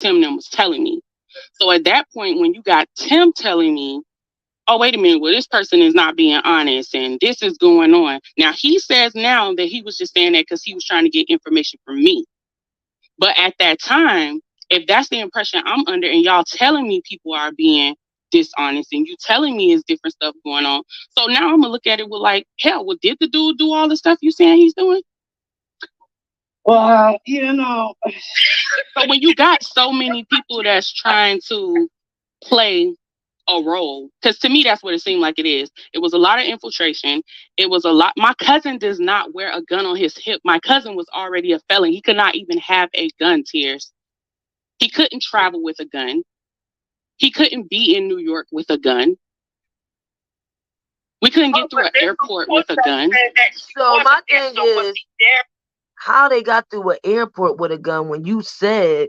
Tim them was telling me. So at that point, when you got Tim telling me, oh, wait a minute, well, this person is not being honest and this is going on. Now, he says now that he was just saying that because he was trying to get information from me. But at that time, if that's the impression I'm under and y'all telling me people are being dishonest and you telling me is different stuff going on. So now I'm going to look at it with like, hell, well, did the dude do all the stuff you saying he's doing? Well, you know. So when you got so many people that's trying to play a role, because to me that's what it seemed like it is. It was a lot of infiltration. It was a lot. My cousin does not wear a gun on his hip. My cousin was already a felon. He could not even have a gun, Tears. He couldn't travel with a gun. He couldn't be in New York with a gun. We couldn't get through an airport with a gun. So my thing is, how they got through an airport with a gun when you said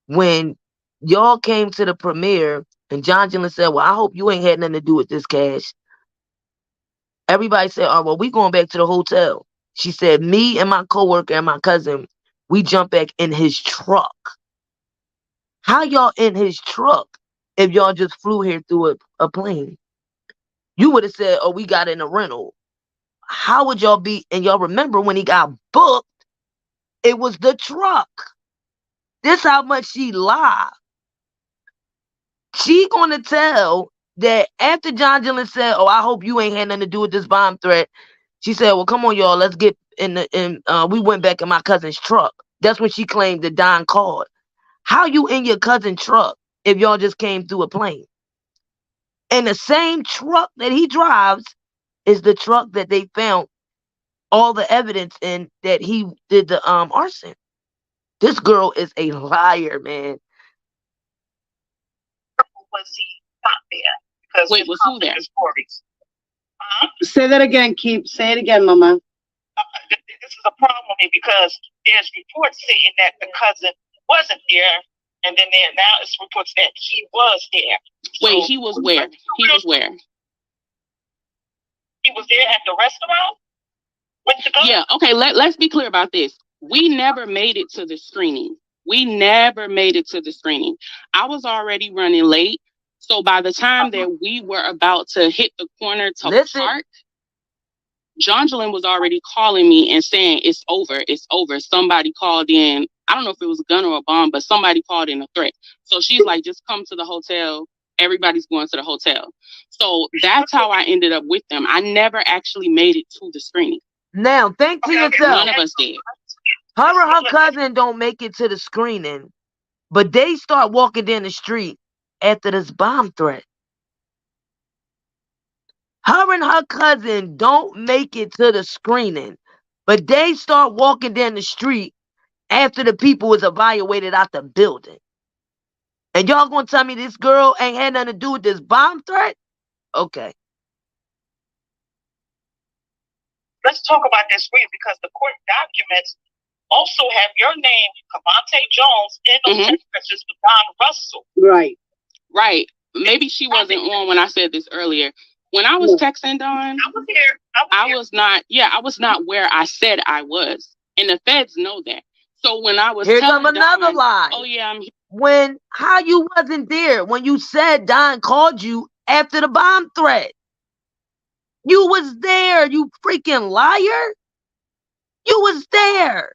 when y'all came to the premiere and John Gillen said, well, I hope you ain't had nothing to do with this, Kash. Everybody said, oh, well, we going back to the hotel. She said, me and my coworker and my cousin, we jumped back in his truck. How y'all in his truck if y'all just flew here through a plane? You would have said, oh, we got in a rental. How would y'all be? And y'all remember when he got booked, it was the truck. This how much she lied. She gonna tell that after John Gillen said, oh, I hope you ain't had nothing to do with this bomb threat. She said, well, come on, y'all, let's get we went back in my cousin's truck. That's when she claimed that Don called. How you in your cousin's truck if y'all just came through a plane? And the same truck that he drives is the truck that they found all the evidence in that he did the arson. This girl is a liar, man. Was he not there? Because wait, was who there? Say that again. Say it again, Mama. This is a problem with me because there's reports saying that the cousin wasn't there, and then now it's reports that he was there. Wait, so, he was where? He was where? He was there at the restaurant with the gun? Yeah, okay, let's be clear about this. We never made it to the screening. I was already running late. So by the time that we were about to hit the corner to park, John Gillen was already calling me and saying, it's over. Somebody called in. I don't know if it was a gun or a bomb, but somebody called in a threat. So she's like, just come to the hotel. Everybody's going to the hotel. So that's how I ended up with them. I never actually made it to the screening. Now, think to yourself. None of us did. Her and her cousin don't make it to the screening, but they start walking down the street after this bomb threat. Her and her cousin don't make it to the screening, but they start walking down the street after the people was evacuated out the building. And y'all gonna tell me this girl ain't had nothing to do with this bomb threat? Okay. Let's talk about this screen because the court documents also have your name, Cavante Jones, in those text messages with Don Rusell. Right. Maybe she wasn't on when I said this earlier. When I was texting Dawn, I was here. I was not where I said I was. And the feds know that. So when I was Here telling come another Dawn, lie. oh yeah, I'm here. How you wasn't there when you said Don called you after the bomb threat? You was there, you freaking liar. You was there.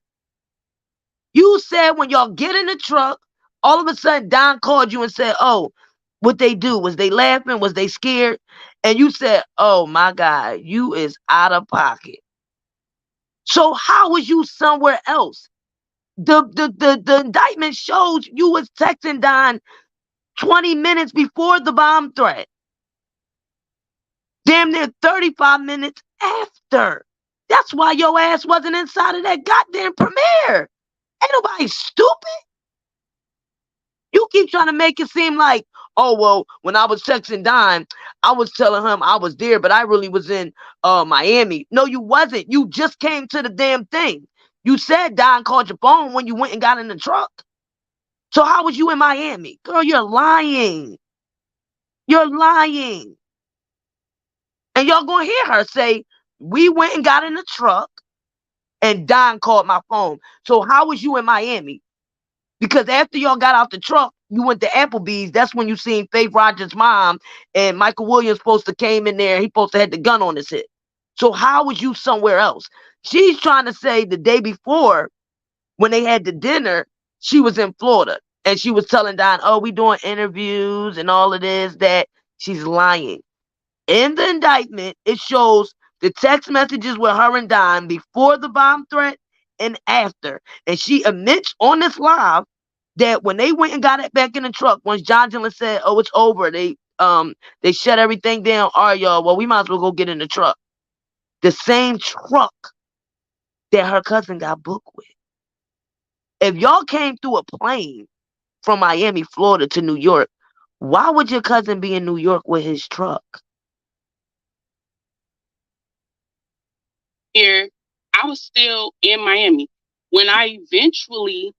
You said when y'all get in the truck, all of a sudden Don called you and said, oh, what they do? Was they laughing? Was they scared? And you said, oh my God, you is out of pocket. So how was you somewhere else? The indictment shows you was texting Don 20 minutes before the bomb threat. Damn near 35 minutes after. That's why your ass wasn't inside of that goddamn premiere. Ain't nobody stupid. You keep trying to make it seem like, oh, well, when I was texting Don, I was telling him I was there, but I really was in Miami. No, you wasn't. You just came to the damn thing. You said Don called your phone when you went and got in the truck. So how was you in Miami? Girl, you're lying. You're lying. And y'all gonna hear her say, we went and got in the truck and Don called my phone. So how was you in Miami? Because after y'all got out the truck, you went to Applebee's. That's when you seen Faith Rogers' mom, and Michael Williams supposed to came in there. He supposed to had the gun on his hip. So how was you somewhere else? She's trying to say the day before, when they had the dinner, she was in Florida. And she was telling Don, oh, we doing interviews and all of this, that. She's lying. In the indictment, it shows the text messages with her and Don before the bomb threat and after. And she admits on this live that when they went and got it back in the truck, once John Gillen said, oh, it's over, they shut everything down. All right, y'all, well, we might as well go get in the truck. The same truck that her cousin got booked with. If y'all came through a plane from Miami, Florida to New York, why would your cousin be in New York with his truck? Here, I was still in Miami. When I eventually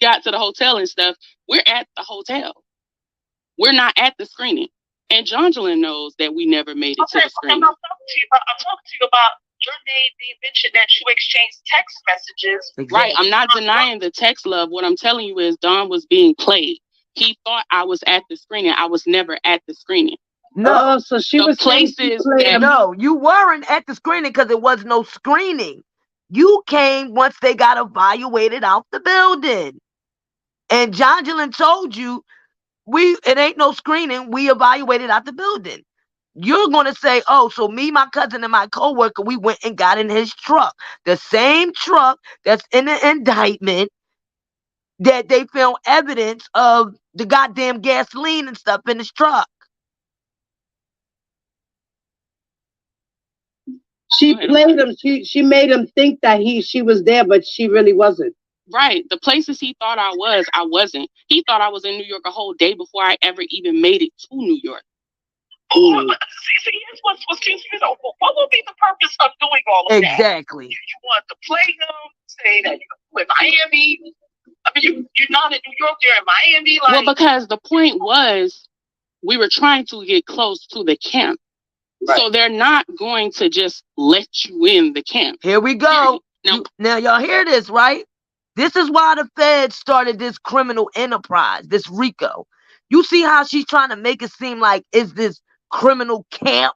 got to the hotel and stuff, we're at the hotel. We're not at the screening. And Jongelyn knows that we never made it to the screening. I'm talking to you about your name being mentioned, that you exchanged text messages. Exactly. Right. I'm not denying the text, love. What I'm telling you is Don was being played. He thought I was at the screening. I was never at the screening. No, so she was places. No, you weren't at the screening because there was no screening. You came once they got evaluated out the building. And Jongelyn told you, it ain't no screening. We evaluated out the building. You're going to say, oh, so me, my cousin, and my coworker, we went and got in his truck. The same truck that's in the indictment that they found evidence of the goddamn gasoline and stuff in his truck. She played him. She made him think that she was there, but she really wasn't. Right. The places he thought I wasn't. He thought I was in New York a whole day before I ever even made it to New York. See, here's what's confusing. What would be the purpose of doing all of that? Exactly. You want to play him, say that you're in Miami. I mean, you're not in New York, you're in Miami. Well, because the point was we were trying to get close to the camp. Right. So they're not going to just let you in the camp. Here we go. Now y'all hear this, right? This is why the Feds started this criminal enterprise, this RICO. You see how she's trying to make it seem like it's this criminal camp?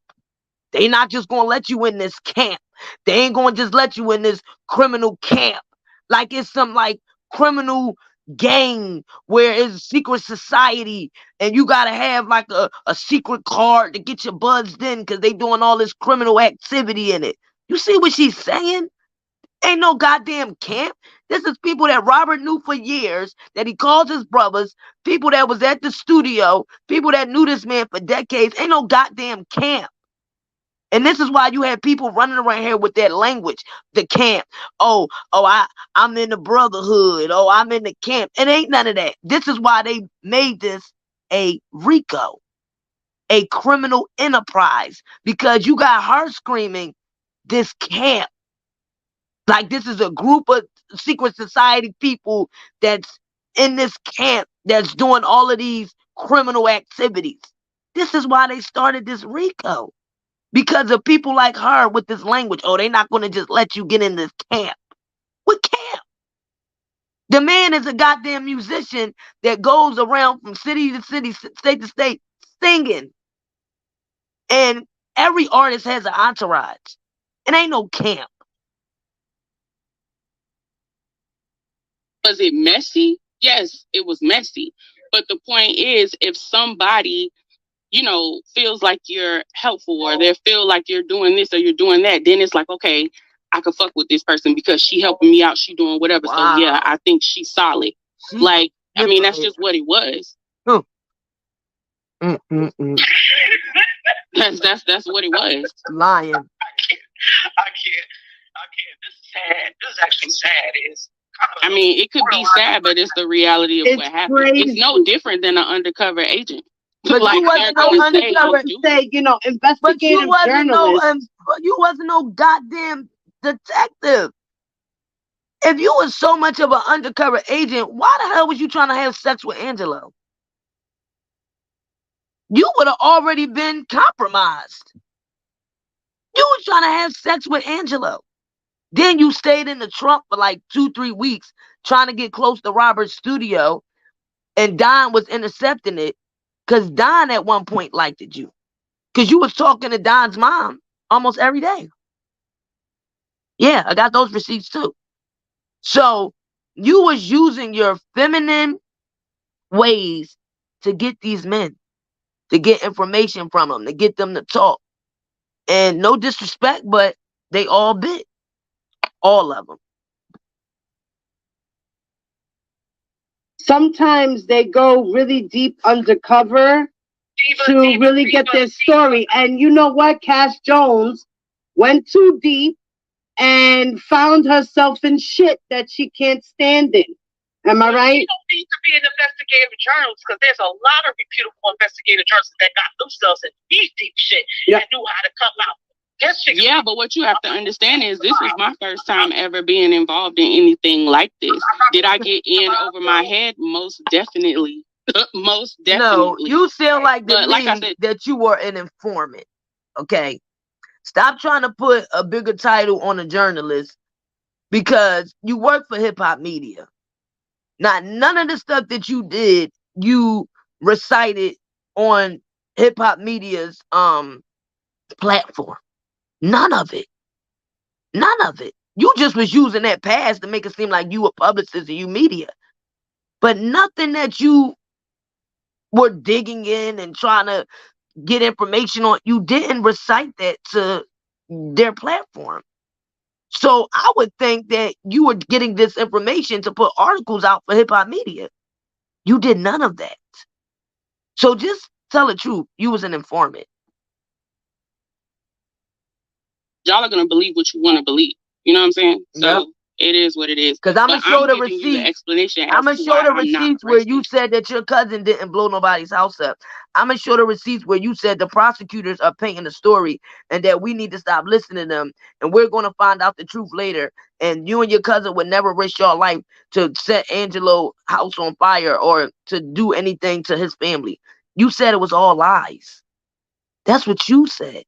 They not just going to let you in this camp. They ain't going to just let you in this criminal camp. Like it's some like criminal gang where it's a secret society and you got to have like a secret card to get you buzzed in because they doing all this criminal activity in it. You see what she's saying? Ain't no goddamn camp. This is people that Robert knew for years, that he calls his brothers, people that was at the studio, people that knew this man for decades. Ain't no goddamn camp. And this is why you have people running around here with that language, the camp. I'm in the brotherhood. Oh, I'm in the camp. It ain't none of that. This is why they made this a RICO, a criminal enterprise, because you got her screaming this camp. Like this is a group of secret society people that's in this camp that's doing all of these criminal activities. This is why they started this RICO. Because of people like her with this language. Oh, they're not going to just let you get in this camp. What camp? The man is a goddamn musician that goes around from city to city, state to state, singing. And every artist has an entourage. It ain't no camp. Was it messy? Yes, it was messy. But the point is, if somebody, feels like you're helpful or they feel like you're doing this or you're doing that, then it's like, okay, I can fuck with this person because she helping me out. She doing whatever. Wow. So yeah, I think she's solid. That's just what it was. That's what it was. Lying. I can't. This is sad. This is actually sad. It could be sad, but it's the reality of what happened. Crazy. It's no different than an undercover agent. But like you wasn't no undercover. Investigative journalist. You wasn't no goddamn detective. If you was so much of an undercover agent, why the hell was you trying to have sex with Angelo? You would have already been compromised. You was trying to have sex with Angelo. Then you stayed in the trunk for like 2-3 weeks trying to get close to Robert's studio, and Don was intercepting it because Don at one point liked you. Because you was talking to Don's mom almost every day. Yeah, I got those receipts too. So you was using your feminine ways to get these men, to get information from them, to get them to talk. And no disrespect, but they all bit. All of them. Sometimes they go really deep undercover to really get their story. And you know what? Kash Jones went too deep and found herself in shit that she can't stand in. Am I right? You don't need to be an investigative journalist because there's a lot of reputable investigative journalists that got themselves in deep shit and knew how to come out. Yeah, but what you have to understand is this was my first time ever being involved in anything like this. Did I get in over my head? Most definitely. Most definitely. No, you feel like like I said, that you were an informant. Okay. Stop trying to put a bigger title on a journalist because you work for hip hop media. Now, none of the stuff that you did, you recited on hip hop media's platform. None of it. None of it. You just was using that past to make it seem like you were publicist and you media. But nothing that you were digging in and trying to get information on, you didn't recite that to their platform. So I would think that you were getting this information to put articles out for hip hop media. You did none of that. So just tell the truth. You was an informant. Y'all are gonna believe what you want to believe. You know what I'm saying? So it is what it is. Because I'm gonna show the receipts. I'm gonna show the receipts where you said that your cousin didn't blow nobody's house up. I'm gonna show the receipts where you said the prosecutors are painting the story and that we need to stop listening to them. And we're gonna find out the truth later. And you and your cousin would never risk your life to set Angelo house on fire or to do anything to his family. You said it was all lies. That's what you said.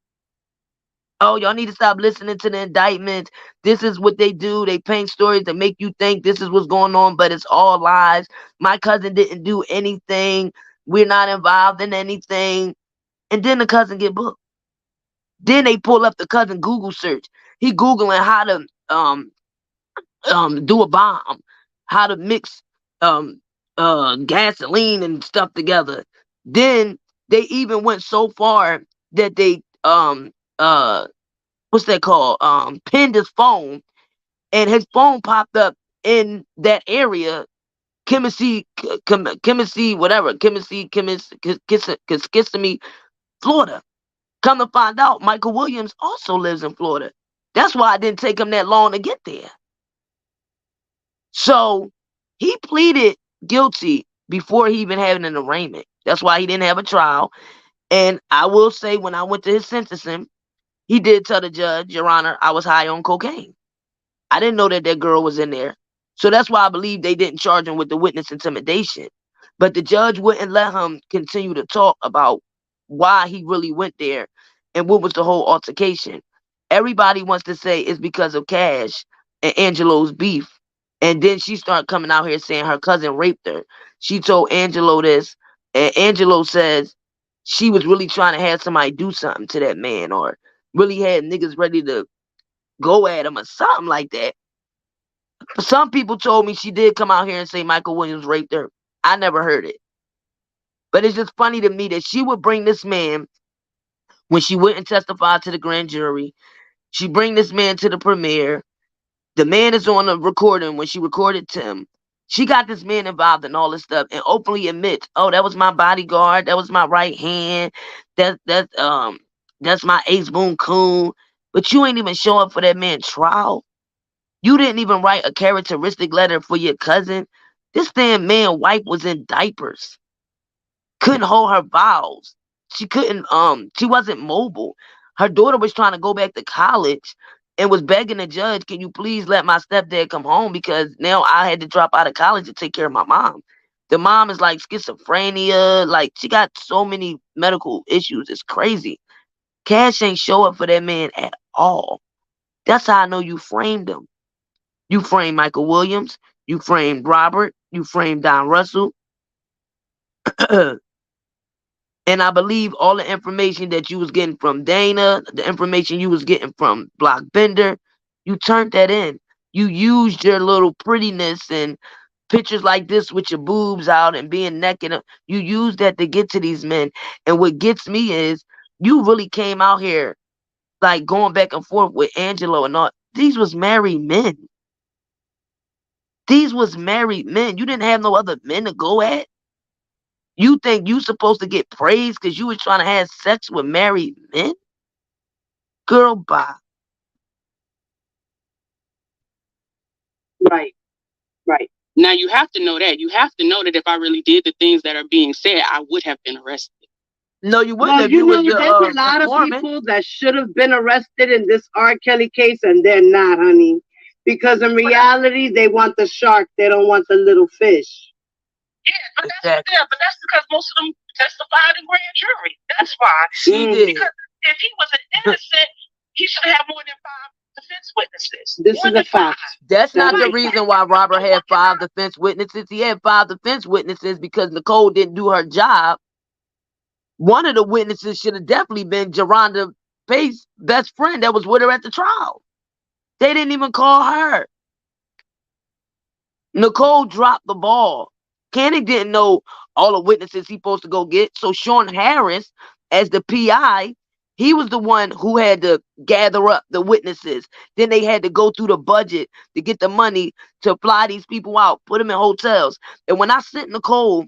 Oh, y'all need to stop listening to the indictments. This is what they do. They paint stories that make you think this is what's going on, but it's all lies. My cousin didn't do anything. We're not involved in anything. And then the cousin get booked. Then they pull up the cousin Google search. He Googling how to do a bomb, how to mix gasoline and stuff together. Then they even went so far that they what's that called? Pinned his phone, and his phone popped up in that area, Kissimmee, Florida. Come to find out, Michael Williams also lives in Florida. That's why it didn't take him that long to get there. So he pleaded guilty before he even had an arraignment. That's why he didn't have a trial. And I will say, when I went to his sentencing, he did tell the judge, Your Honor, I was high on cocaine. I didn't know that that girl was in there. So that's why I believe they didn't charge him with the witness intimidation. But the judge wouldn't let him continue to talk about why he really went there and what was the whole altercation. Everybody wants to say it's because of Kash and Angelo's beef. And then she started coming out here saying her cousin raped her. She told Angelo this, and Angelo says she was really trying to have somebody do something to that man, or really had niggas ready to go at him or something like that. Some people told me she did come out here and say Michael Williams raped her. I never heard it. But it's just funny to me that she would bring this man, when she went and testified to the grand jury, she bring this man to the premiere. The man is on a recording when she recorded Tim. She got this man involved in all this stuff and openly admits, oh, that was my bodyguard. That was my right hand. That's my ace boon coon. But you ain't even show up for that man's trial. You didn't even write a characteristic letter for your cousin. This damn man wife was in diapers. Couldn't hold her bowels. She wasn't mobile. Her daughter was trying to go back to college and was begging the judge, can you please let my stepdad come home, because now I had to drop out of college to take care of my mom. The mom is like schizophrenia. Like, she got so many medical issues. It's crazy. Kash ain't show up for that man at all. That's how I know you framed him. You framed Michael Williams. You framed Robert. You framed Don Rusell. And I believe all the information that you was getting from Dana, the information you was getting from Block Bender, you turned that in. You used your little prettiness and pictures like this with your boobs out and being naked. You used that to get to these men. And what gets me is you really came out here like going back and forth with Angelo and all. These was married men. These was married men. You didn't have no other men to go at. You think you supposed to get praised because you was trying to have sex with married men? Girl, bye. Right. Now you have to know that. You have to know that if I really did the things that are being said, I would have been arrested. No, you wouldn't Well, have. you know, was your, there's a lot of informant. people that should have been arrested in this R. Kelly case, and they're not, honey. Because in reality, they want the shark. They don't want the little fish. Yeah, but that's because most of them testified in grand jury. That's why. She did. Because if he was an innocent, he should have more than 5 defense witnesses. This is a fact. That's not the Right. reason why Robert had 5 defense witnesses. He had 5 defense witnesses because Nicole didn't do her job. One of the witnesses should have definitely been Geronda Pace's best friend that was with her at the trial. They didn't even call her. Nicole dropped the ball. Koenig didn't know all the witnesses he's supposed to go get. So Sean Harris, as the PI, he was the one who had to gather up the witnesses. Then they had to go through the budget to get the money to fly these people out, put them in hotels. And when I sent Nicole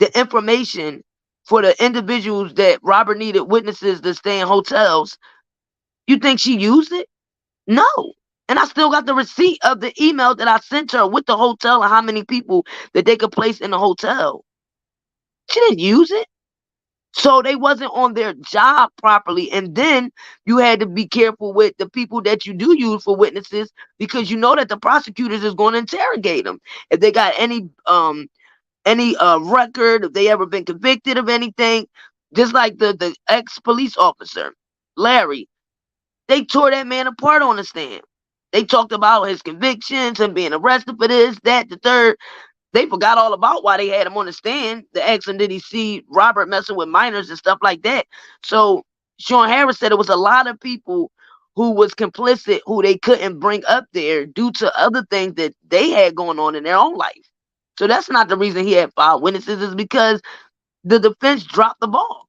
the information for the individuals that Robert needed witnesses to stay in hotels, you think she used it? No. And I still got the receipt of the email that I sent her with the hotel and how many people that they could place in the hotel. She didn't use it. So they wasn't on their job properly. And then you had to be careful with the people that you do use for witnesses, because you know that the prosecutors is going to interrogate them. If they got any record, if they ever been convicted of anything, just like the ex-police officer, Larry, they tore that man apart on the stand. They talked about his convictions and being arrested for this, that, the third. They forgot all about why they had him on the stand. The ex, and did he see Robert messing with minors and stuff like that? So Sean Harris said it was a lot of people who was complicit, who they couldn't bring up there due to other things that they had going on in their own life. So that's not the reason he had 5 witnesses, is because the defense dropped the ball.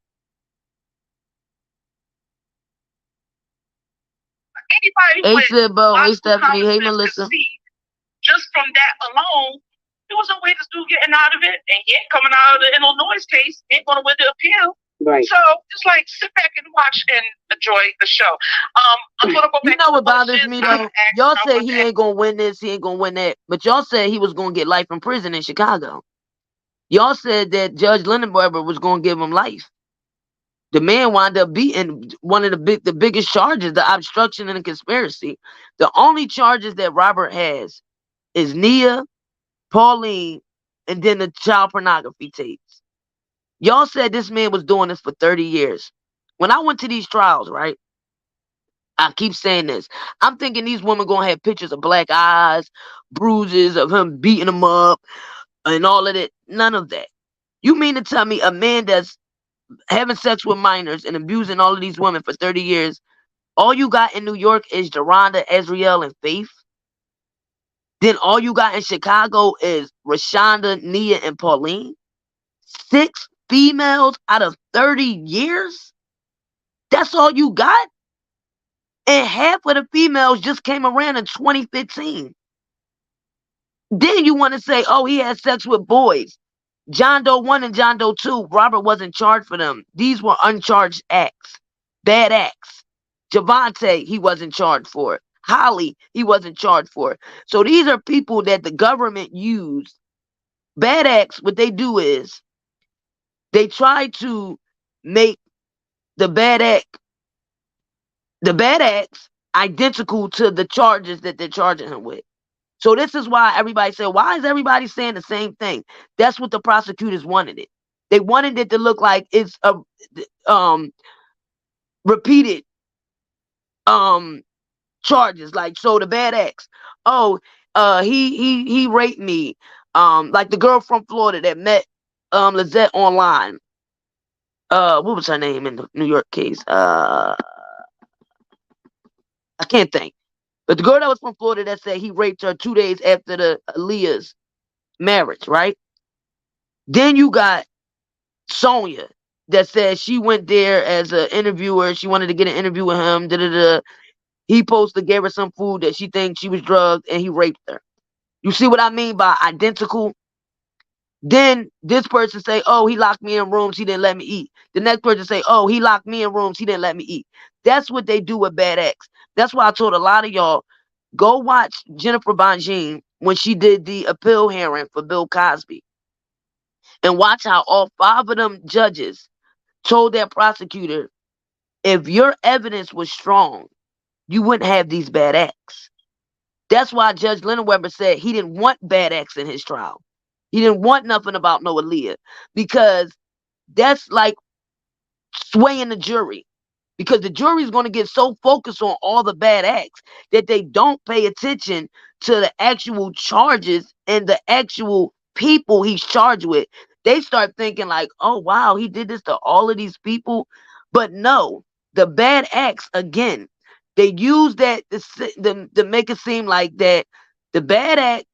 Anybody Hey, Sibbo. Hey, Stephanie. Hey, Melissa. Just from that alone, there was no way this dude getting out of it. And yet, coming out of the Illinois case, he ain't going to win the appeal. Right. So just like sit back and watch and enjoy the show. I'm gonna go back. You know what bothers me though? Y'all say he ain't gonna win this, he ain't gonna win that, but y'all said he was gonna get life in prison in Chicago. Y'all said that Judge Lindenberger was gonna give him life. The man wound up beating one of the biggest charges, the obstruction and the conspiracy. The only charges that Robert has is Nia, Pauline, and then the child pornography tapes. Y'all said this man was doing this for 30 years. When I went to these trials, right? I keep saying this. I'm thinking these women gonna have pictures of black eyes, bruises of him beating them up, and all of that. None of that. You mean to tell me a man that's having sex with minors and abusing all of these women for 30 years, all you got in New York is Geronda, Ezriel, and Faith? Then all you got in Chicago is Rashonda, Nia, and Pauline? 6 females out of 30 years? That's all you got? And half of the females just came around in 2015. Then you want to say, oh, he had sex with boys. John Doe 1 and John Doe 2, Robert wasn't charged for them. These were uncharged acts, bad acts. Javante, he wasn't charged for it. Holly, he wasn't charged for it. So these are people that the government used. Bad acts, what they do is they try to make the bad acts identical to the charges that they're charging him with. So this is why everybody said, why is everybody saying the same thing? That's what the prosecutors wanted it. They wanted it to look like it's a repeated charges. Like, so the bad acts. Oh, he raped me. Like the girl from Florida that met Lizette online. What was her name in the New York case? I can't think. But the girl that was from Florida that said he raped her 2 days after the Aaliyah's marriage, right? Then you got Sonia that said she went there as an interviewer. She wanted to get an interview with him. He posted, gave her some food that she thinks she was drugged, and he raped her. You see what I mean by identical? Then this person say, oh, he locked me in rooms, he didn't let me eat. The next person say, oh, he locked me in rooms, he didn't let me eat. That's what they do with Bad X. That's why I told a lot of y'all, go watch Jennifer Bonjean when she did the appeal hearing for Bill Cosby. And watch how all 5 of them judges told that prosecutor, if your evidence was strong, you wouldn't have these bad acts. That's why Judge Leonard Weber said he didn't want bad acts in his trial. He didn't want nothing about no Aaliyah, because that's like swaying the jury. Because the jury is going to get so focused on all the bad acts that they don't pay attention to the actual charges and the actual people he's charged with. They start thinking like, oh, wow, he did this to all of these people. But no, the bad acts, again, they use that to make it seem like that the bad acts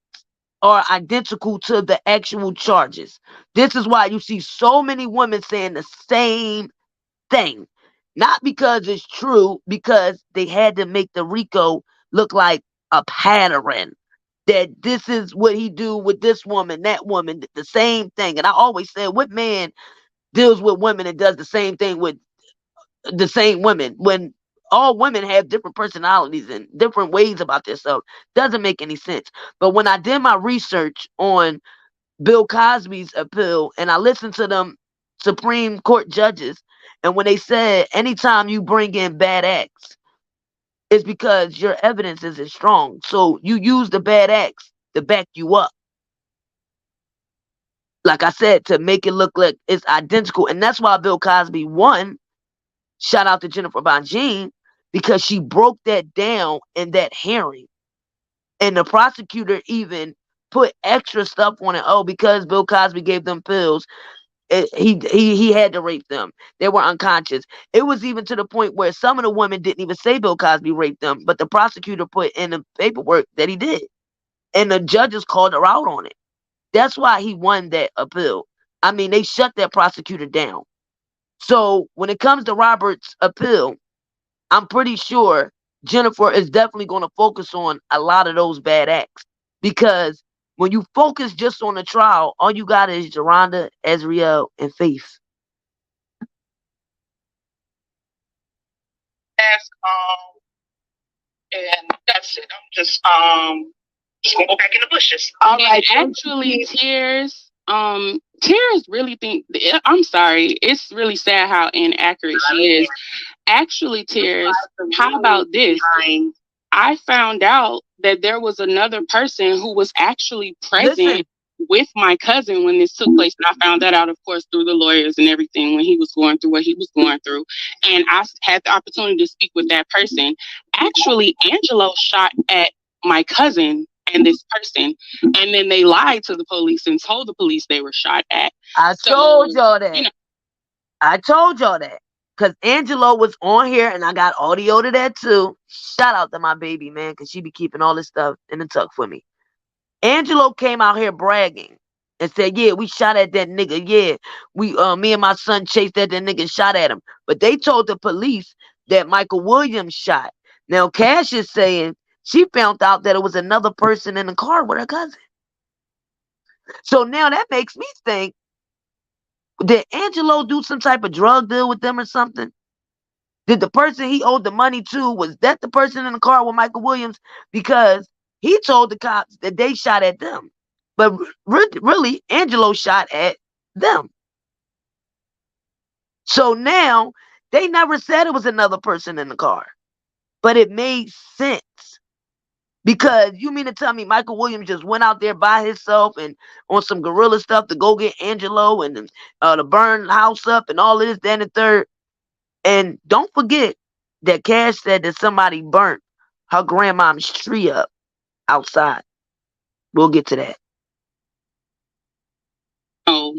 are identical to the actual charges. This is why you see so many women saying the same thing. Not because it's true, because they had to make the RICO look like a pattern. That this is what he do with this woman, that woman, the same thing. And I always say, what man deals with women and does the same thing with the same women when all women have different personalities and different ways about themselves? Doesn't make any sense. But when I did my research on Bill Cosby's appeal and I listened to them Supreme Court judges, and when they said anytime you bring in bad acts, it's because your evidence isn't strong. So you use the bad acts to back you up. Like I said, to make it look like it's identical. And that's why Bill Cosby won. Shout out to Jennifer Bonjean, because she broke that down in that hearing. And the prosecutor even put extra stuff on it. Oh, because Bill Cosby gave them pills, he had to rape them. They were unconscious. It was even to the point where some of the women didn't even say Bill Cosby raped them, but the prosecutor put in the paperwork that he did. And the judges called her out on it. That's why he won that appeal. I mean, they shut that prosecutor down. So when it comes to Robert's appeal, I'm pretty sure Jennifer is definitely going to focus on a lot of those bad acts. Because when you focus just on the trial, all you got is Geronda, Ezriel, and Faith. And that's it. I'm just gonna go back in the bushes. All right. Actually, Tears really think. I'm sorry. It's really sad how inaccurate she is. Actually, Tears, how about this? I found out that there was another person who was actually present with my cousin when this took place. And I found that out, of course, through the lawyers and everything when he was going through what he was going through. And I had the opportunity to speak with that person. Actually, Angelo shot at my cousin and this person, and then they lied to the police and told the police they were shot at. I told y'all that. I told y'all that. Because Angelo was on here, and I got audio to that too. Shout out to my baby, man, because she be keeping all this stuff in the tuck for me. Angelo came out here bragging and said, yeah, we shot at that nigga. Yeah, me and my son chased at that nigga and shot at him. But they told the police that Michael Williams shot. Now, Kash is saying she found out that it was another person in the car with her cousin. So now that makes me think, did Angelo do some type of drug deal with them or something? Did the person he owed the money to, was that the person in the car with Michael Williams? Because he told the cops that they shot at them. But really, Angelo shot at them. So now, they never said it was another person in the car. But it made sense. Because you mean to tell me Michael Williams just went out there by himself and on some guerrilla stuff to go get Angelo and to burn the house up and all of this, that, and the third. And don't forget that Kash said that somebody burnt her grandmom's tree up outside. We'll get to that. Oh,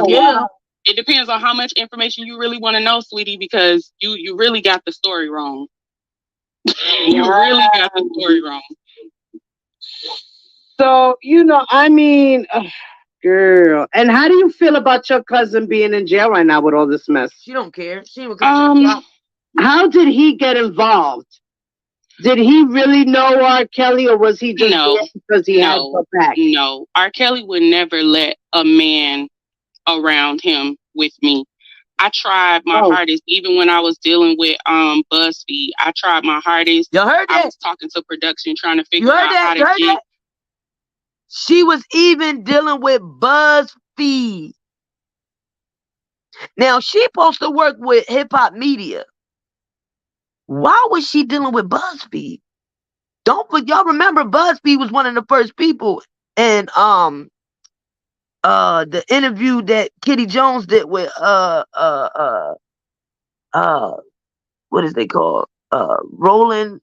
yeah. It depends on how much information you really want to know, sweetie, because you really got the story wrong. You really got the story wrong. So, I mean, girl. And how do you feel about your cousin being in jail right now with all this mess? She don't care. How did he get involved? Did he really know R. Kelly, or was he just there because he had her back? No. R. Kelly would never let a man around him with me. I tried my hardest, even when I was dealing with BuzzFeed. I tried my hardest. You heard that? I was talking to production, trying to figure out how to get. She was even dealing with BuzzFeed. Now she supposed to work with hip hop media. Why was she dealing with BuzzFeed? Y'all remember BuzzFeed was one of the first people, and the interview that Kitty Jones did with what is they called? Rolling,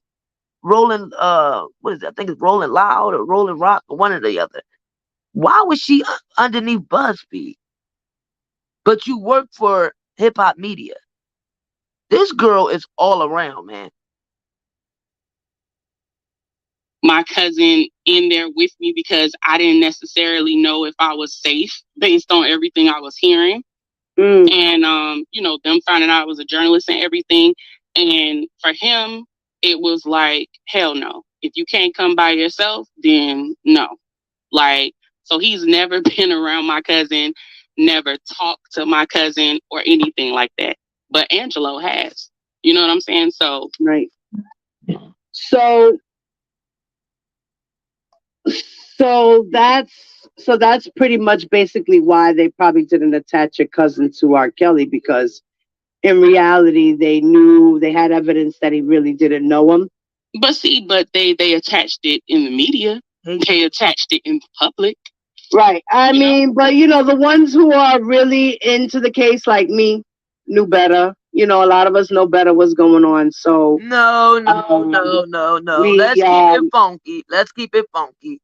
what is it? I think it's Rolling Loud or Rolling Rock or one or the other. Why was she underneath BuzzFeed? But you work for hip hop media. This girl is all around, man. My cousin in there with me because I didn't necessarily know if I was safe based on everything I was hearing. And, them finding out I was a journalist and everything. And for him, it was like, hell no. If you can't come by yourself, then no. So he's never been around my cousin, never talked to my cousin or anything like that. But Angelo has. You know what I'm saying? So. Right. So that's pretty much basically why they probably didn't attach your cousin to R. Kelly, because in reality they knew, they had evidence that he really didn't know him. But they attached it in the media. They attached it in the public. Right. I mean, but the ones who are really into the case, like me, knew better. A lot of us know better what's going on. So no. Let's keep it funky.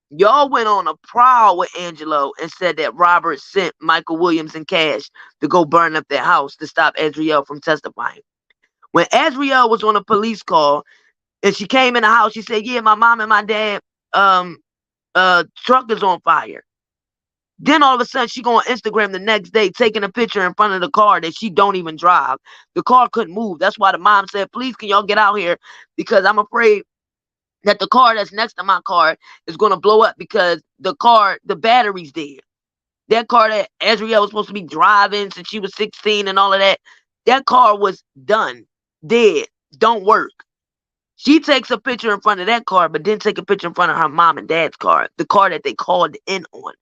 Y'all went on a prowl with Angelo and said that Robert sent Michael Williams and Kash to go burn up their house to stop Azriel from testifying. When Azriel was on a police call and she came in the house, she said, yeah, my mom and my dad truck is on fire. Then all of a sudden she go on Instagram the next day taking a picture in front of the car that she don't even drive. The car couldn't move. That's why the mom said, please, can y'all get out here? Because I'm afraid that the car that's next to my car is going to blow up because the battery's dead. That car that Azriel was supposed to be driving since she was 16 and all of that car was done, dead, don't work. She takes a picture in front of that car, but then take a picture in front of her mom and dad's car, the car that they called in on.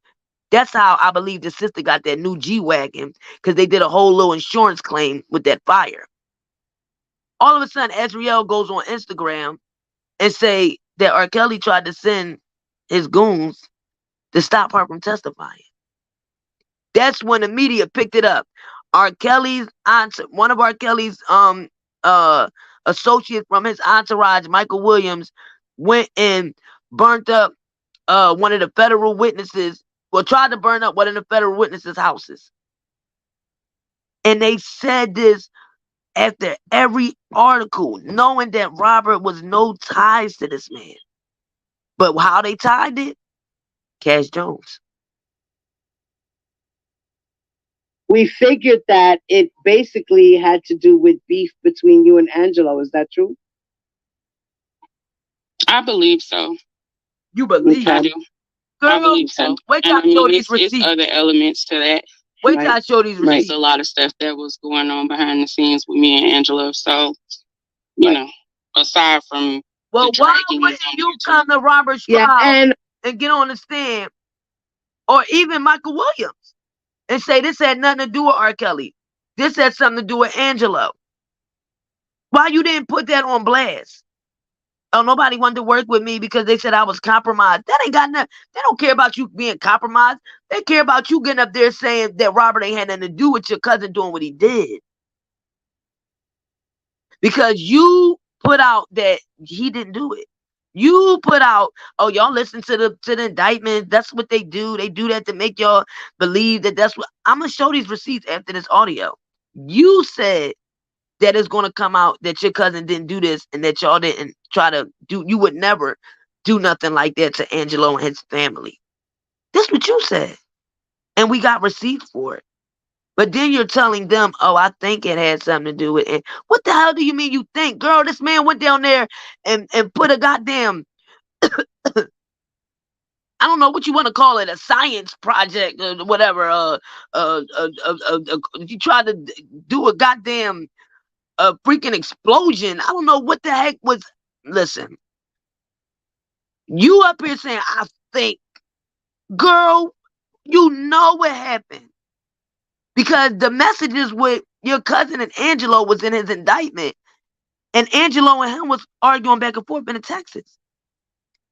That's how I believe the sister got that new G-Wagon, because they did a whole little insurance claim with that fire. All of a sudden, Azriel goes on Instagram and say that R. Kelly tried to send his goons to stop her from testifying. That's when the media picked it up. R. Kelly's one of R. Kelly's associates from his entourage, Michael Williams, went and burnt up one of the federal witnesses, tried to burn up one of the federal witnesses' houses. And they said this after every article, knowing that Robert was no ties to this man. But how they tied it? Kash Jones. We figured that it basically had to do with beef between you and Angelo. Is that true? I believe so. You believe? I do. Girl, I believe so. Wait till I show these receipts. There's other elements to that. Wait till I show these receipts. There's a lot of stuff that was going on behind the scenes with me and Angelo. So, aside from why wouldn't you come to Robert's trial and get on the stand, or even Michael Williams, and say this had nothing to do with R. Kelly, this had something to do with Angelo? Why you didn't put that on blast? Oh, nobody wanted to work with me because they said I was compromised. That ain't got nothing. They don't care about you being compromised. They care about you getting up there saying that Robert ain't had nothing to do with your cousin doing what he did. Because you put out that he didn't do it. You put out, oh, y'all listen to the indictment. That's what they do. They do that to make y'all believe that that's what. I'm gonna show these receipts after this audio. You said that it's gonna come out that your cousin didn't do this and that y'all didn't try to do. You would never do nothing like that to Angelo and his family. That's what you said, and we got receipts for it. But then you're telling them, oh, I think it had something to do with it. What the hell do you mean you think? Girl, this man went down there and put a goddamn, I don't know what you want to call it, a science project or whatever. You tried to do a goddamn freaking explosion. I don't know what the heck was. Listen, you up here saying, I think. Girl, you know what happened. Because the messages with your cousin and Angelo was in his indictment. And Angelo and him was arguing back and forth in Texas.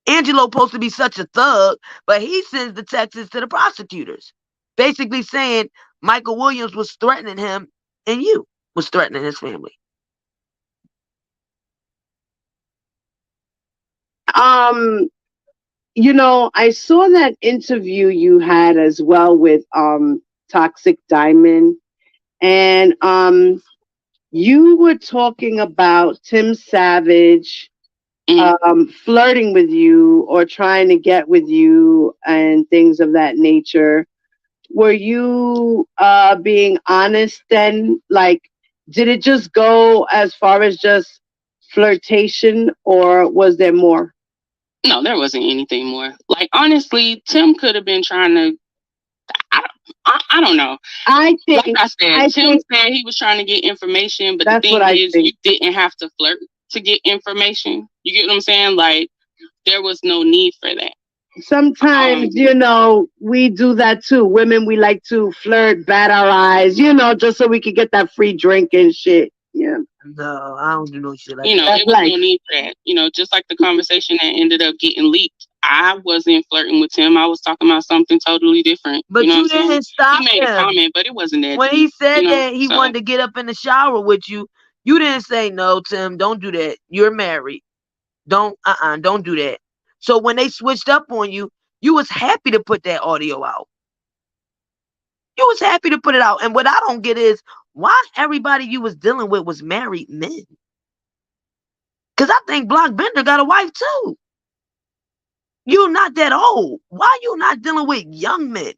Angelo supposed to be such a thug, but he sends the texts to the prosecutors. Basically saying Michael Williams was threatening him and you was threatening his family. You know, I saw that interview you had as well with Toxic Diamond, and you were talking about Tim Savage flirting with you or trying to get with you and things of that nature. Were you being honest then? Like, did it just go as far as just flirtation, or was there more? No, there wasn't anything more. Like, honestly, Tim could have been trying to, I don't know. I think, like I said, Tim said he was trying to get information, but the thing is, you didn't have to flirt to get information. You get what I'm saying? Like, there was no need for that. Sometimes, you know, we do that too. Women, we like to flirt, bat our eyes, you know, just so we can get that free drink and shit. Yeah. No, I don't do no shit like that. You know, it was no need for that. You know, just like the conversation that ended up getting leaked. I wasn't flirting with Tim. I was talking about something totally different. But you know you didn't stop him. He made a comment, but it wasn't that when deep, he said that he wanted to get up in the shower with you, you didn't say, no, Tim, don't do that. You're married. Don't do that. So when they switched up on you, you was happy to put that audio out. You was happy to put it out. And what I don't get is why everybody you was dealing with was married men. Because I think Block Bender got a wife too. You're not that old. Why you not dealing with young men?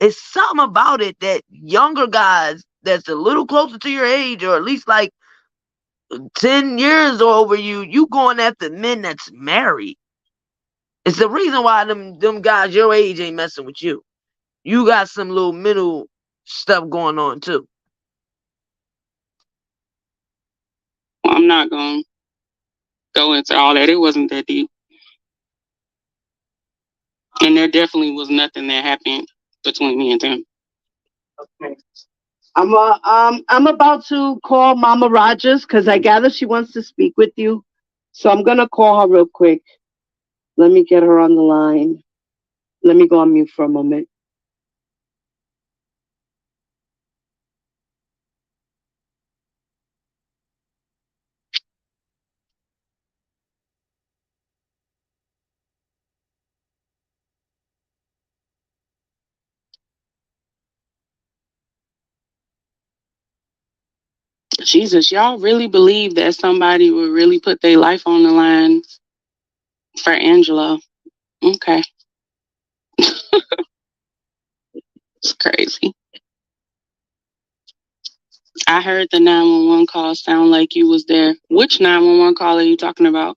It's something about it that younger guys that's a little closer to your age, or at least like 10 years over you going after men that's married. It's the reason why them guys your age ain't messing with you. You got some little mental stuff going on too. I'm not going to go into all that. It wasn't that deep. And there definitely was nothing that happened between me and Tim. Okay. I'm about to call Mama Rogers because I gather she wants to speak with you. So I'm gonna call her real quick. Let me get her on the line. Let me go on mute for a moment. Jesus, y'all really believe that somebody would really put their life on the line for Angelo? Okay. It's crazy. I heard the 911 call sound like you was there. Which 911 call are you talking about?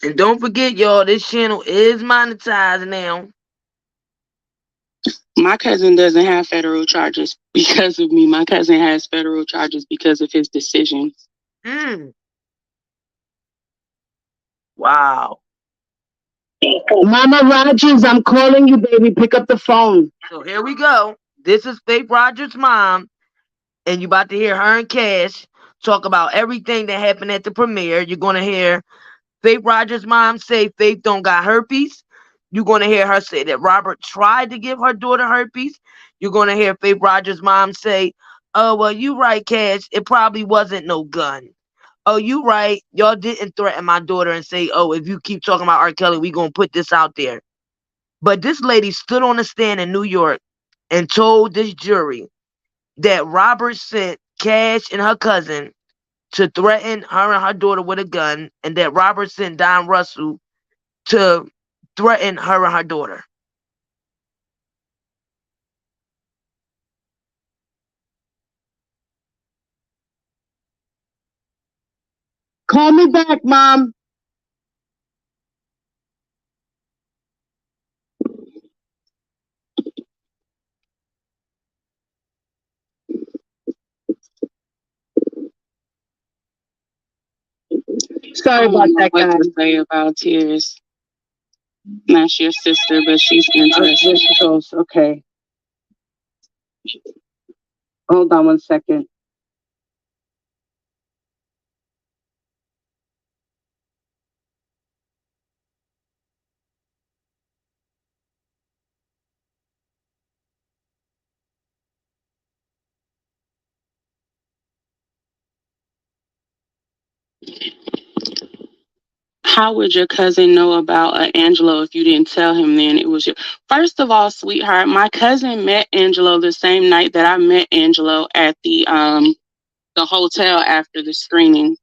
And don't forget, y'all, this channel is monetized now. My cousin doesn't have federal charges because of me. My cousin has federal charges because of his decisions. Wow. Mama Rogers, I'm calling you, baby. Pick up the phone. So here we go. This is Faith Rogers' mom, and you about to hear her and Kash talk about everything that happened at the premiere. You're going to hear Faith Rogers' mom say Faith don't got herpes. You're going to hear her say that Robert tried to give her daughter herpes. You're going to hear Faith Rogers' mom say, oh, well, you right, Kash. It probably wasn't no gun. Oh, you right. Y'all didn't threaten my daughter and say, oh, if you keep talking about R. Kelly, we going to put this out there. But this lady stood on the stand in New York and told this jury that Robert sent Kash and her cousin to threaten her and her daughter with a gun, and that Robert sent Don Rusell to threaten her and her daughter. Call me back, Mom. Sorry about that, guys. What to say about Tears? Not your sister, but she's interested. There she goes. Okay. Hold on 1 second. How would your cousin know about Angelo if you didn't tell him then it was your... First of all, sweetheart, my cousin met Angelo the same night that I met Angelo at the hotel after the screening.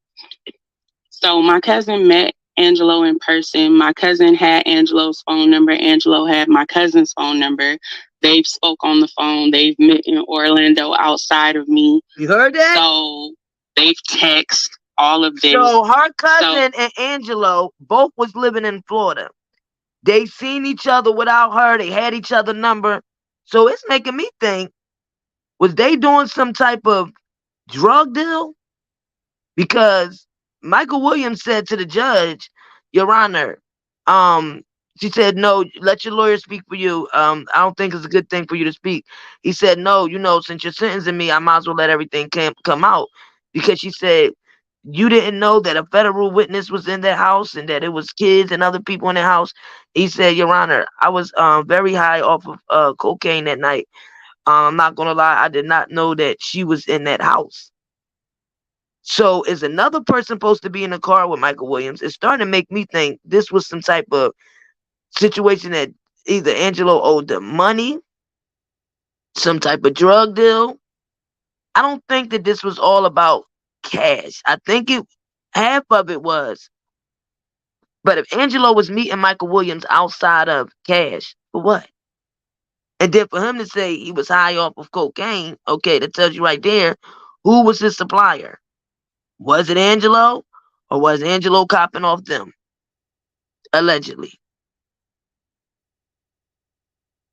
So my cousin met Angelo in person. My cousin had Angelo's phone number. Angelo had my cousin's phone number. They've spoke on the phone. They've met in Orlando outside of me. You heard that? So they've texted all of this. So her cousin and Angelo both was living in Florida. They seen each other without her. They had each other number. So it's making me think, was they doing some type of drug deal? Because Michael Williams said to the judge, Your Honor, she said, no, let your lawyer speak for you. I don't think it's a good thing for you to speak. He said, no, since you're sentencing me, I might as well let everything come out. Because she said, you didn't know that a federal witness was in that house and that it was kids and other people in the house. He said, Your Honor, I was very high off of cocaine that night. I'm not going to lie. I did not know that she was in that house. So is another person supposed to be in the car with Michael Williams? It's starting to make me think this was some type of situation that either Angelo owed them money, some type of drug deal. I don't think that this was all about cash. I think half of it was. But if Angelo was meeting Michael Williams outside of cash, for what? And then for him to say he was high off of cocaine, okay, that tells you right there, who was his supplier? Was it Angelo, or was Angelo copping off them? Allegedly.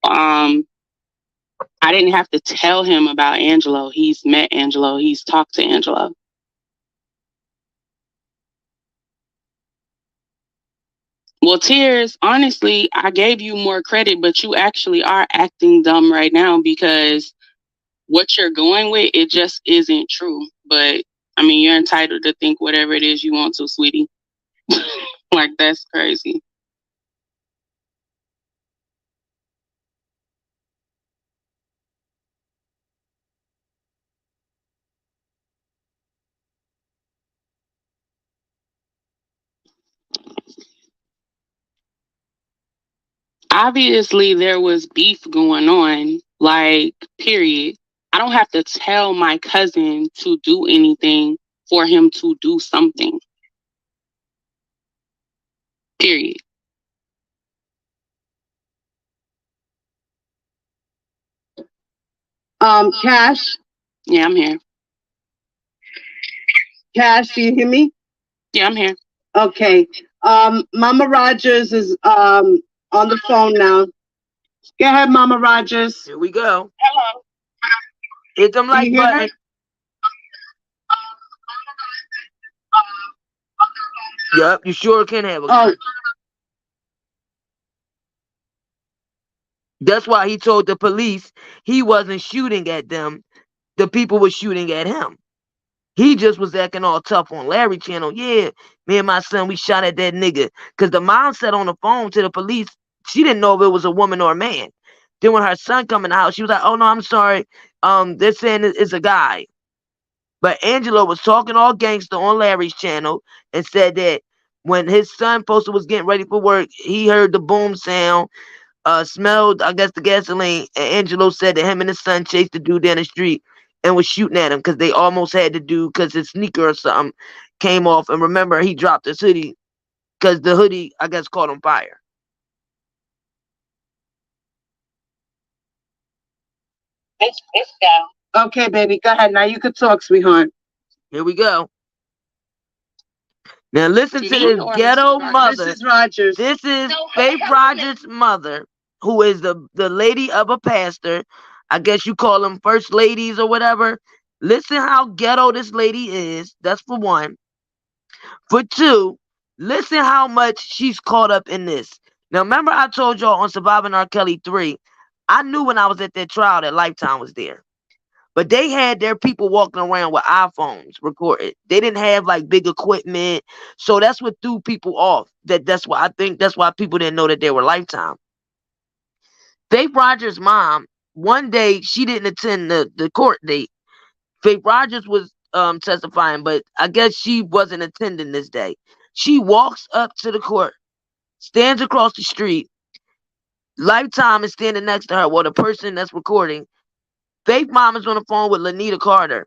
I didn't have to tell him about Angelo. He's met Angelo. He's talked to Angelo. Well, Tears, honestly, I gave you more credit, but you actually are acting dumb right now because what you're going with, it just isn't true. But, I mean, you're entitled to think whatever it is you want to, sweetie. Like, that's crazy. Obviously, there was beef going on, like, period. I don't have to tell my cousin to do anything for him to do something. Period. Kash? Yeah, I'm here. Kash, do you hear me? Yeah, I'm here. Okay. Mama Rogers is on the phone now. Go ahead, Mama Rogers. Here we go. Hello. Hit them like button. Yep, you sure can have a gun. That's why he told the police he wasn't shooting at them. The people were shooting at him. He just was acting all tough on Larry channel. Yeah, me and my son, we shot at that nigga. Because the mom said on the phone to the police, she didn't know if it was a woman or a man. Then when her son come in the house, she was like, oh no, I'm sorry. They're saying it's a guy. But Angelo was talking all gangster on Larry's channel and said that when his son poster was getting ready for work, he heard the boom sound, smelled, I guess, the gasoline, and Angelo said that him and his son chased the dude down the street and was shooting at him because they almost had the dude because his sneaker or something came off. And remember, he dropped his hoodie because the hoodie, I guess, caught on fire. It's down. Okay, baby, go ahead. Now you can talk, sweetheart. Here we go. Now listen to this ghetto mother. Mrs. Rogers. This is Faith Rogers' mother, who is the lady of a pastor. I guess you call them first ladies or whatever. Listen how ghetto this lady is. That's for one. For two, listen how much she's caught up in this. Now remember I told y'all on Surviving R. Kelly 3, I knew when I was at that trial that Lifetime was there. But they had their people walking around with iPhones recorded. They didn't have like big equipment. So that's what threw people off. That's why I think that's why people didn't know that they were Lifetime. Faith Rogers' mom, one day she didn't attend the court date. Faith Rogers was testifying, but I guess she wasn't attending this day. She walks up to the court, stands across the street. Lifetime is standing next to her. Well, the person that's recording. Faith mom is on the phone with Lanita Carter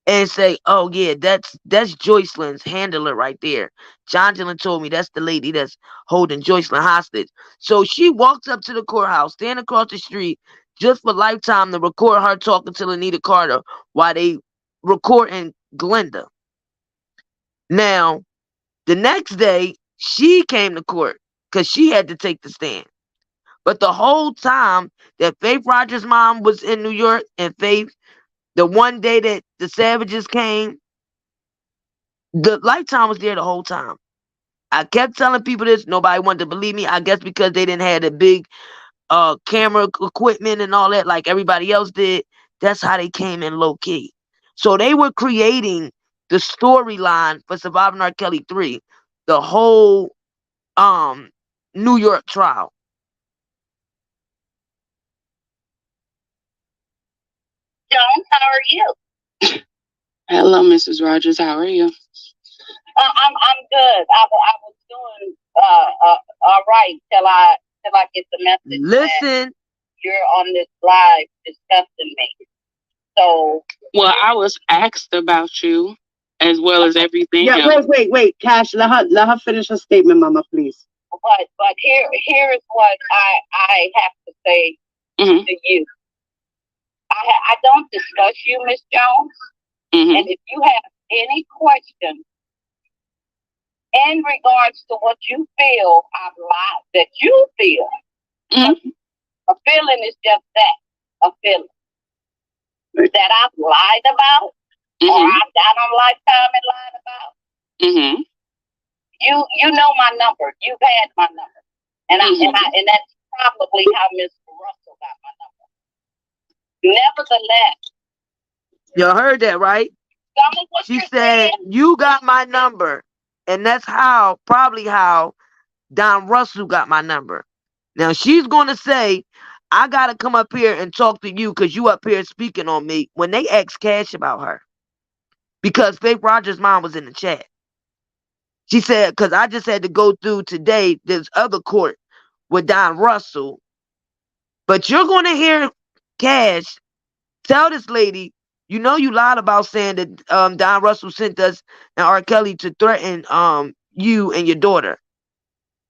and say, oh yeah, that's Joycelyn's handler right there. Jonathan told me that's the lady that's holding Joycelyn hostage. So she walks up to the courthouse, stand across the street, just for Lifetime to record her talking to Lanita Carter while they recording Glenda. Now, the next day, she came to court because she had to take the stand. But the whole time that Faith Rogers' mom was in New York and Faith, the one day that the Savages came, the Lifetime was there the whole time. I kept telling people this. Nobody wanted to believe me. I guess because they didn't have the big camera equipment and all that like everybody else did. That's how they came in low key. So they were creating the storyline for Surviving R. Kelly 3, the whole New York trial. Jones, how are you? Hello, Mrs. Rogers. How are you? I'm good. I was doing all right till I get the message. Listen, you're on this live discussing me. So well, I was asked about you as well as everything. Yeah, else. wait, Kash. Let her finish her statement, Mama, please. But here is what I have to say to you. I don't discuss you, Miss Jones. And if you have any questions in regards to what you feel I've lied, that you feel, a feeling is just that, a feeling. That I've lied about, or I've got on Lifetime and lied about. You know my number. You've had my number, and that's probably how Mr. Rusell got my number. Nevertheless, you heard that, right? She said, you got my number. And that's probably how Don Rusell got my number. Now, she's going to say, I got to come up here and talk to you because you up here speaking on me when they asked Kash about her. Because Faith Rogers' mom was in the chat. She said, because I just had to go through today this other court with Don Rusell. But you're going to hear Kash tell this lady, you know you lied about saying that Don Rusell sent us and R. Kelly to threaten you and your daughter.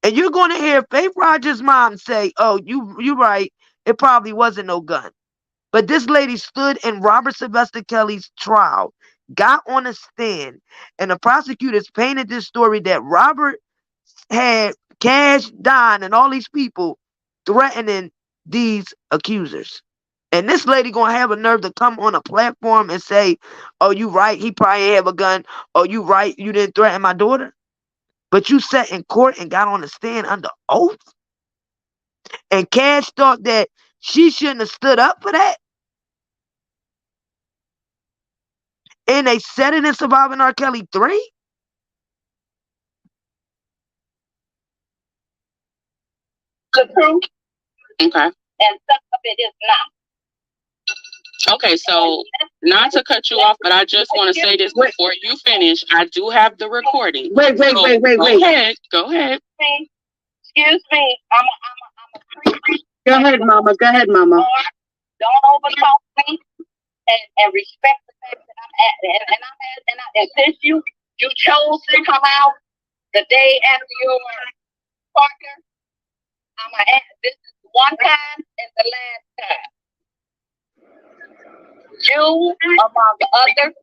And you're going to hear Faith Rogers' mom say, oh, you right. It probably wasn't no gun. But this lady stood in Robert Sylvester Kelly's trial, got on a stand, and the prosecutors painted this story that Robert had Kash, Don, and all these people threatening these accusers. And this lady gonna have a nerve to come on a platform and say, oh, you right, he probably have a gun. Oh, you right, you didn't threaten my daughter. But you sat in court and got on the stand under oath. And Kash thought that she shouldn't have stood up for that. And they said it in Surviving R. Kelly 3. The truth. Okay. And some of it is not. Okay, so not to cut you off, but I just want to say this before you finish. I do have the recording. Wait. Go ahead. Go ahead. Excuse me. I'm a Go ahead, Mama. Go ahead, Mama. Don't overtalk me and respect the fact that I'm at. And since you chose to come out the day after your partner, this is one time and the last time. You, among others,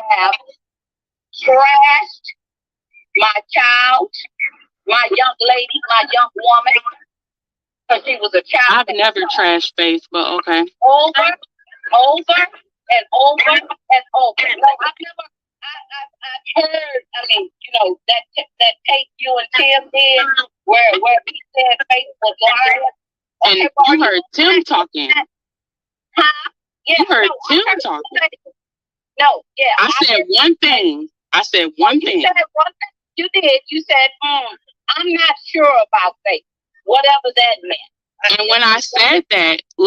have trashed my child, my young lady, my young woman, because she was a child. I've never trashed Faith, but okay. Over and over and over. No, I've heard, that tape you and Tim did, where he said Faith was lying. And you heard Tim talking. Huh? Yeah, you heard Tim talking. No, yeah. I said one thing. You said one thing. You did. You said, I'm not sure about Faith. Whatever that meant. And when I said that,